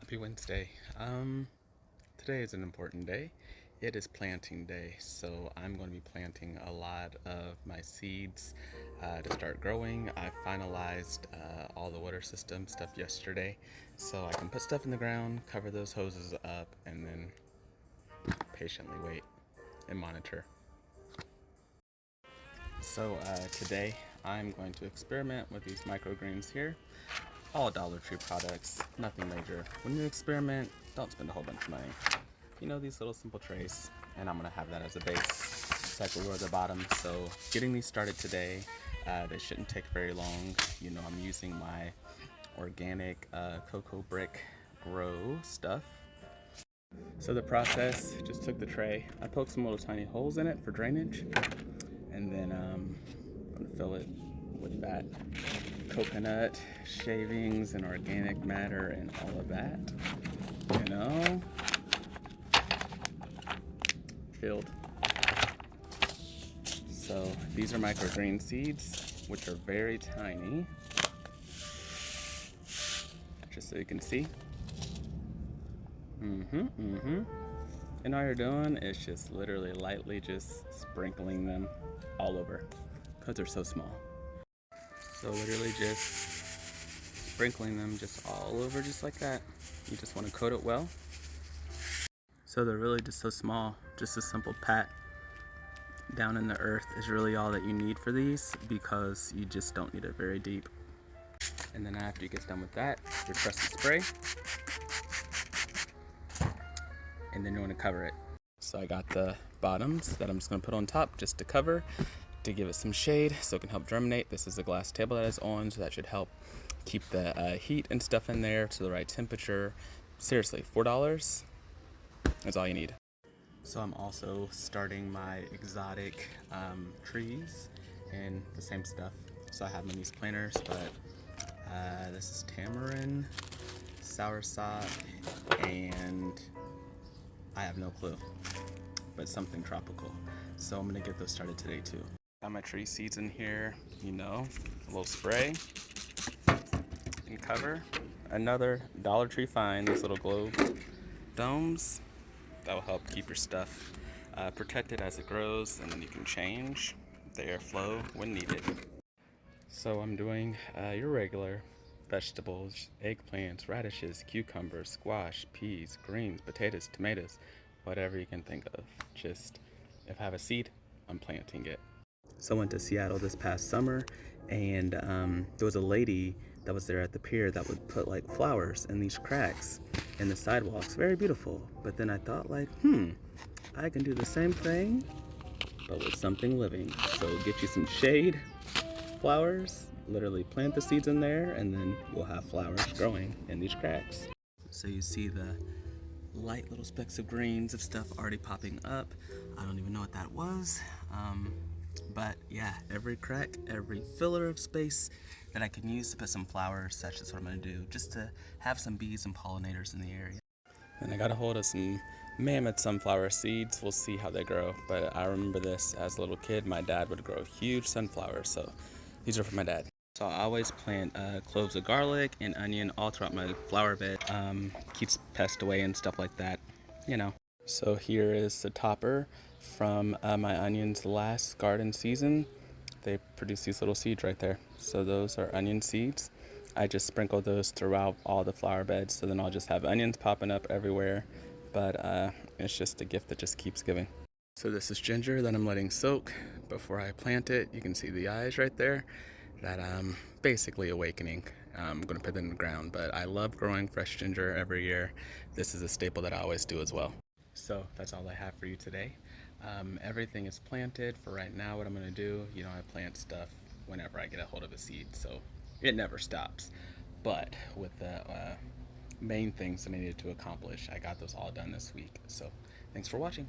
Happy Wednesday. Today is an important day. It is planting day, so I'm going to be planting a lot of my seeds to start growing. I finalized all the water system stuff yesterday, so I can put stuff in the ground, cover those hoses up, and then patiently wait and monitor. So today I'm going to experiment with these microgreens here. All Dollar Tree products, nothing major. When you experiment, don't spend a whole bunch of money. You know, these little simple trays, and I'm gonna have that as a base. So I can lower the bottom. So getting these started today, they shouldn't take very long. You know, I'm using my organic cocoa brick grow stuff. So the process, just took the tray. I poked some little tiny holes in it for drainage, and then I'm gonna fill it with that coconut shavings and organic matter and all of that, you know, filled. So these are microgreen seeds, which are very tiny, just so you can see. And all you're doing is just literally lightly just sprinkling them all over because they're so small. So literally just sprinkling them just all over, just like that. You just want to coat it well. So they're really just so small, just a simple pat down in the earth is really all that you need for these, because you just don't need it very deep. And then after you get done with that, you press the spray, and then you want to cover it. So I got the bottoms that I'm just going to put on top just to cover, to give it some shade so it can help germinate. This is a glass table that is on, so that should help keep the heat and stuff in there to the right temperature. Seriously, $4 is all you need. So I'm also starting my exotic trees and the same stuff. So I have them in these planters, but this is tamarind, soursop, and I have no clue, but something tropical. So I'm gonna get those started today too. Got my tree seeds in here, you know, a little spray and cover. Another Dollar Tree find, these little globe domes. That will help keep your stuff protected as it grows, and then you can change the airflow when needed. So I'm doing your regular vegetables, eggplants, radishes, cucumbers, squash, peas, greens, potatoes, tomatoes, whatever you can think of. Just if I have a seed, I'm planting it. So I went to Seattle this past summer, and there was a lady that was there at the pier that would put like flowers in these cracks in the sidewalks. Very beautiful. But then I thought like, I can do the same thing, but with something living. So get you some shade flowers, literally plant the seeds in there, and then you'll have flowers growing in these cracks. So you see the light little specks of greens of stuff already popping up. I don't even know what that was. But yeah, every crack, every filler of space that I can use to put some flowers, that's just what I'm gonna do, just to have some bees and pollinators in the area. And I got a hold of some mammoth sunflower seeds. We'll see how they grow. But I remember this as a little kid. My dad would grow huge sunflowers, so these are for my dad. So I always plant cloves of garlic and onion all throughout my flower bed. Keeps pests away and stuff like that, you know. So here is the topper from my onions last garden season. They produce these little seeds right there. So those are onion seeds. I just sprinkle those throughout all the flower beds, so then I'll just have onions popping up everywhere. But it's just a gift that just keeps giving. So this is ginger that I'm letting soak before I plant it. You can see the eyes right there that I'm basically awakening. I'm gonna put it in the ground, but I love growing fresh ginger every year. This is a staple that I always do as well. So that's all I have for you today. Everything is planted for right now. What I'm gonna do, you know, I plant stuff whenever I get a hold of a seed, so it never stops. But with the main things that I needed to accomplish, I got those all done this week. So thanks for watching.